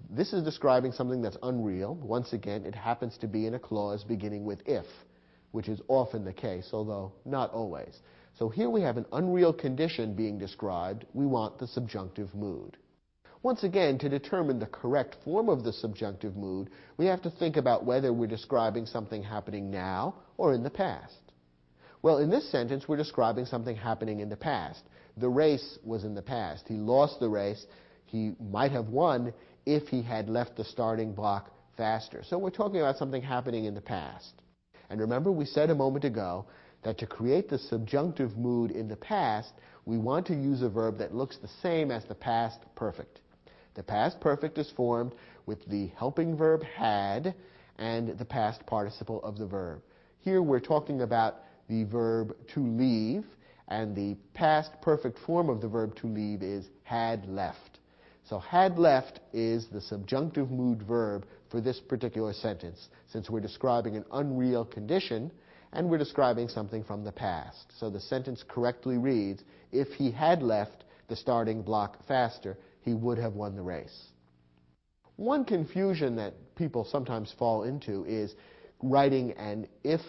This is describing something that's unreal. Once again, it happens to be in a clause beginning with if, which is often the case, although not always. So here we have an unreal condition being described. We want the subjunctive mood. Once again, to determine the correct form of the subjunctive mood, we have to think about whether we're describing something happening now or in the past. Well, in this sentence, we're describing something happening in the past. The race was in the past. He lost the race. He might have won if he had left the starting block faster. So we're talking about something happening in the past. And remember, we said a moment ago that to create the subjunctive mood in the past, we want to use a verb that looks the same as the past perfect. The past perfect is formed with the helping verb had and the past participle of the verb. Here we're talking about the verb to leave, and the past perfect form of the verb to leave is had left. So had left is the subjunctive mood verb for this particular sentence, since we're describing an unreal condition and we're describing something from the past. So the sentence correctly reads, if he had left the starting block faster, he would have won the race. One confusion that people sometimes fall into is writing an if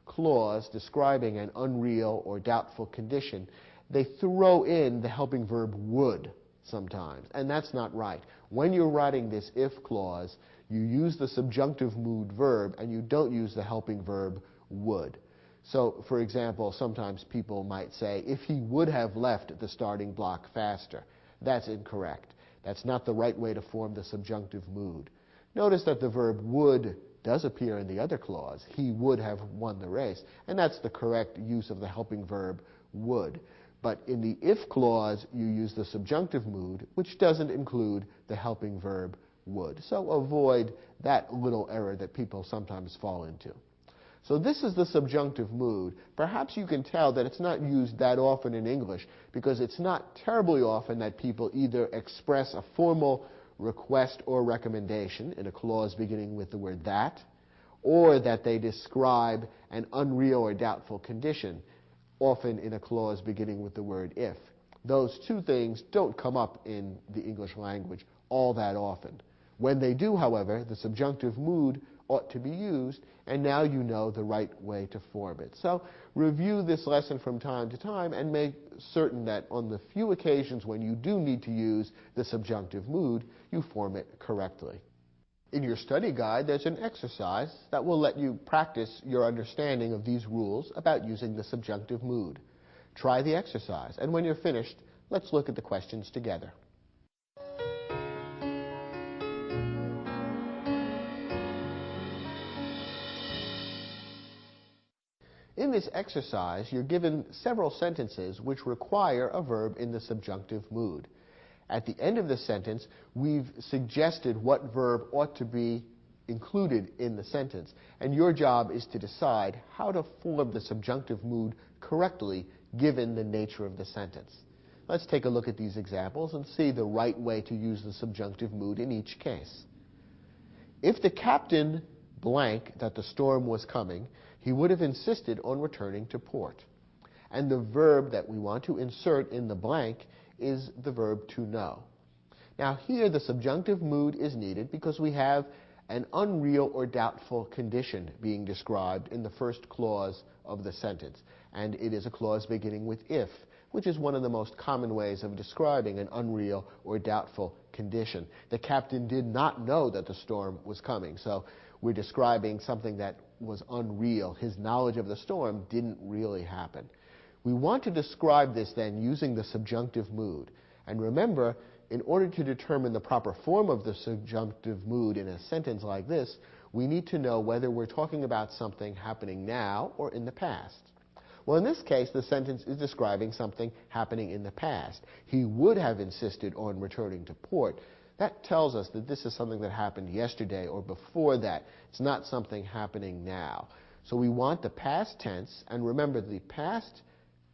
clause describing an unreal or doubtful condition. They throw in the helping verb would sometimes, and that's not right. When you're writing this if clause, you use the subjunctive mood verb and you don't use the helping verb would. So, for example, sometimes people might say, if he would have left the starting block faster. That's incorrect. That's not the right way to form the subjunctive mood. Notice that the verb would does appear in the other clause. He would have won the race. And that's the correct use of the helping verb would. But in the if clause, you use the subjunctive mood, which doesn't include the helping verb would. So avoid that little error that people sometimes fall into. So this is the subjunctive mood. Perhaps you can tell that it's not used that often in English because it's not terribly often that people either express a formal request or recommendation in a clause beginning with the word that, or that they describe an unreal or doubtful condition, often in a clause beginning with the word if. Those two things don't come up in the English language all that often. When they do, however, the subjunctive mood ought to be used, and now you know the right way to form it. So review this lesson from time to time and make certain that on the few occasions when you do need to use the subjunctive mood, you form it correctly. In your study guide, there's an exercise that will let you practice your understanding of these rules about using the subjunctive mood. Try the exercise, and when you're finished, let's look at the questions together. In this exercise, you're given several sentences which require a verb in the subjunctive mood. At the end of the sentence, we've suggested what verb ought to be included in the sentence, and your job is to decide how to form the subjunctive mood correctly given the nature of the sentence. Let's take a look at these examples and see the right way to use the subjunctive mood in each case. If the captain blank that the storm was coming, he would have insisted on returning to port. And the verb that we want to insert in the blank is the verb to know. Now here the subjunctive mood is needed because we have an unreal or doubtful condition being described in the first clause of the sentence. And it is a clause beginning with if, which is one of the most common ways of describing an unreal or doubtful condition. The captain did not know that the storm was coming, so we're describing something that was unreal. His knowledge of the storm didn't really happen. We want to describe this then using the subjunctive mood. And remember, in order to determine the proper form of the subjunctive mood in a sentence like this, we need to know whether we're talking about something happening now or in the past. Well, in this case, the sentence is describing something happening in the past. He would have insisted on returning to port. That tells us that this is something that happened yesterday or before that. It's not something happening now. So we want the past tense, and remember the past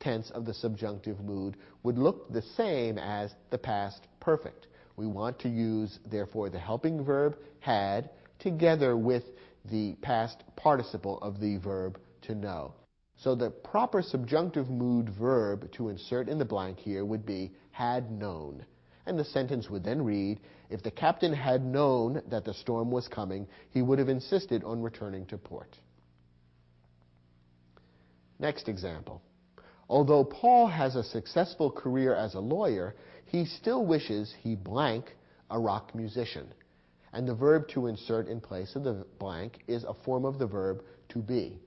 tense of the subjunctive mood would look the same as the past perfect. We want to use, therefore, the helping verb had together with the past participle of the verb to know. So the proper subjunctive mood verb to insert in the blank here would be had known. And the sentence would then read, if the captain had known that the storm was coming, he would have insisted on returning to port. Next example. Although Paul has a successful career as a lawyer, he still wishes he blank a rock musician. And the verb to insert in place of the blank is a form of the verb to be.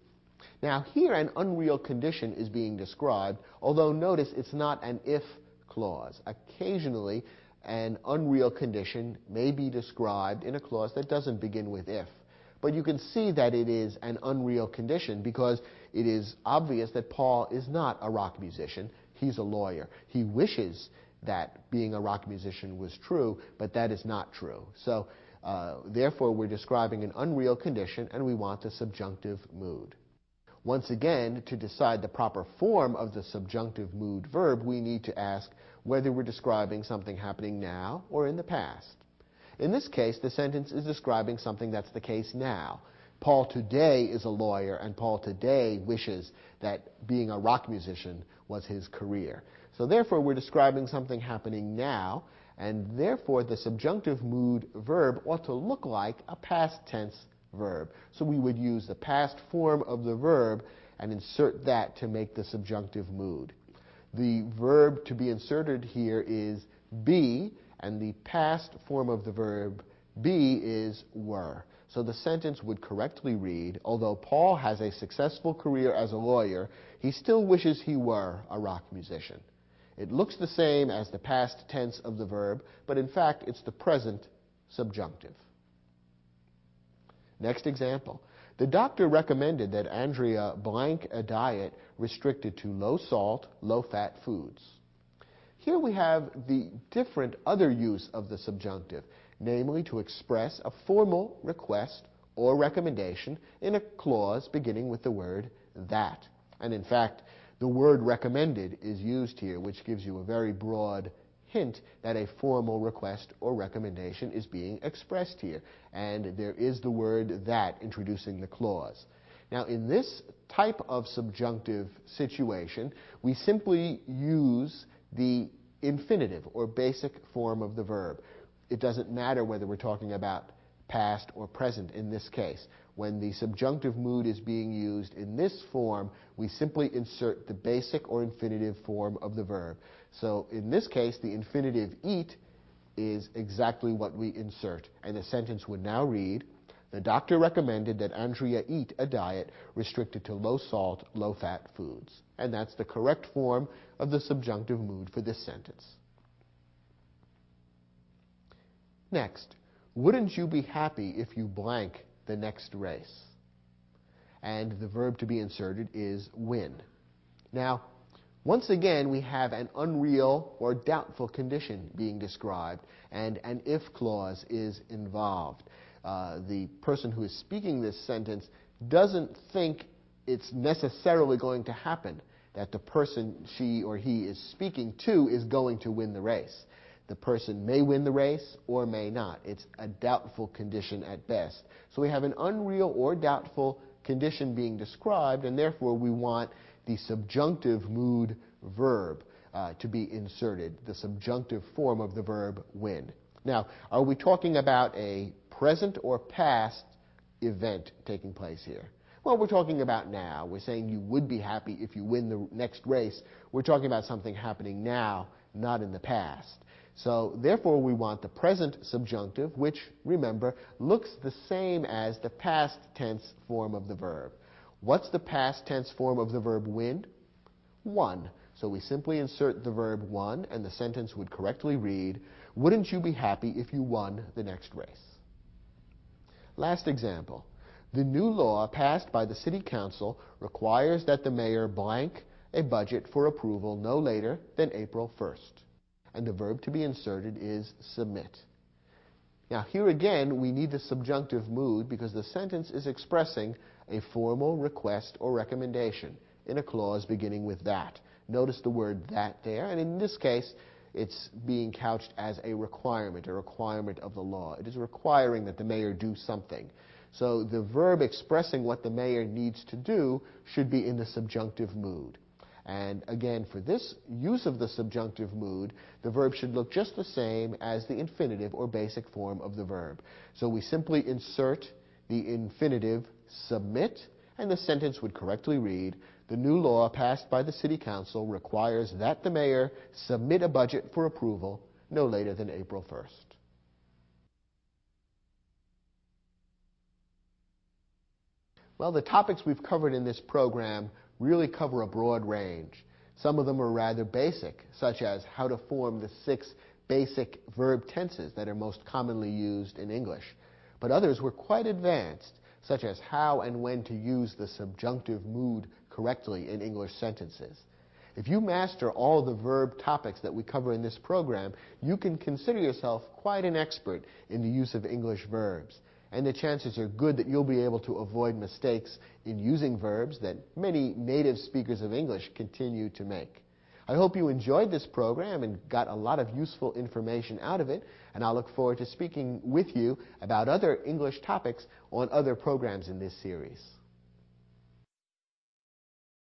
Now here an unreal condition is being described, although notice it's not an if clause. Occasionally an unreal condition may be described in a clause that doesn't begin with if. But you can see that it is an unreal condition because it is obvious that Paul is not a rock musician. He's a lawyer. He wishes that being a rock musician was true, but that is not true. So therefore we're describing an unreal condition and we want the subjunctive mood. Once again, to decide the proper form of the subjunctive mood verb, we need to ask whether we're describing something happening now or in the past. In this case, the sentence is describing something that's the case now. Paul today is a lawyer, and Paul today wishes that being a rock musician was his career. So therefore, we're describing something happening now, and therefore the subjunctive mood verb ought to look like a past tense verb. So we would use the past form of the verb and insert that to make the subjunctive mood. The verb to be inserted here is be, and the past form of the verb be is were. So the sentence would correctly read, although Paul has a successful career as a lawyer, he still wishes he were a rock musician. It looks the same as the past tense of the verb, but in fact it's the present subjunctive. Next example. The doctor recommended that Andrea blank a diet restricted to low salt, low fat foods. Here we have the different other use of the subjunctive, namely to express a formal request or recommendation in a clause beginning with the word that. And in fact, the word recommended is used here, which gives you a very broad hint that a formal request or recommendation is being expressed here. And there is the word that introducing the clause. Now in this type of subjunctive situation, we simply use the infinitive or basic form of the verb. It doesn't matter whether we're talking about past or present in this case. When the subjunctive mood is being used in this form, we simply insert the basic or infinitive form of the verb. So in this case, the infinitive eat is exactly what we insert. And the sentence would now read, the doctor recommended that Andrea eat a diet restricted to low salt, low fat foods. And that's the correct form of the subjunctive mood for this sentence. Next, wouldn't you be happy if you blank the next race? and the verb to be inserted is win. Now, once again, we have an unreal or doubtful condition being described, and an if clause is involved. The person who is speaking this sentence doesn't think it's necessarily going to happen that the person she or he is speaking to is going to win the race. The person may win the race or may not. It's a doubtful condition at best. So we have an unreal or doubtful condition being described, and therefore we want the subjunctive mood verb to be inserted, the subjunctive form of the verb win. Now, are we talking about a present or past event taking place here? Well, we're talking about now. We're saying you would be happy if you win the next race. We're talking about something happening now, not in the past. So, therefore, we want the present subjunctive, which, remember, looks the same as the past tense form of the verb. What's the past tense form of the verb win? Won. So we simply insert the verb won, and the sentence would correctly read, wouldn't you be happy if you won the next race? Last example. The new law passed by the City Council requires that the mayor blank a budget for approval no later than April 1st. And the verb to be inserted is submit. Now here again we need the subjunctive mood because the sentence is expressing a formal request or recommendation in a clause beginning with that. Notice the word that there, and in this case it's being couched as a requirement of the law. It is requiring that the mayor do something. So the verb expressing what the mayor needs to do should be in the subjunctive mood. And again, for this use of the subjunctive mood, the verb should look just the same as the infinitive or basic form of the verb. So we simply insert the infinitive submit, and the sentence would correctly read, the new law passed by the City Council requires that the mayor submit a budget for approval no later than April 1st. Well, the topics we've covered in this program really cover a broad range. Some of them are rather basic, such as how to form the 6 basic verb tenses that are most commonly used in English. But others were quite advanced, such as how and when to use the subjunctive mood correctly in English sentences. If you master all the verb topics that we cover in this program, you can consider yourself quite an expert in the use of English verbs. And the chances are good that you'll be able to avoid mistakes in using verbs that many native speakers of English continue to make. I hope you enjoyed this program and got a lot of useful information out of it, and I'll look forward to speaking with you about other English topics on other programs in this series.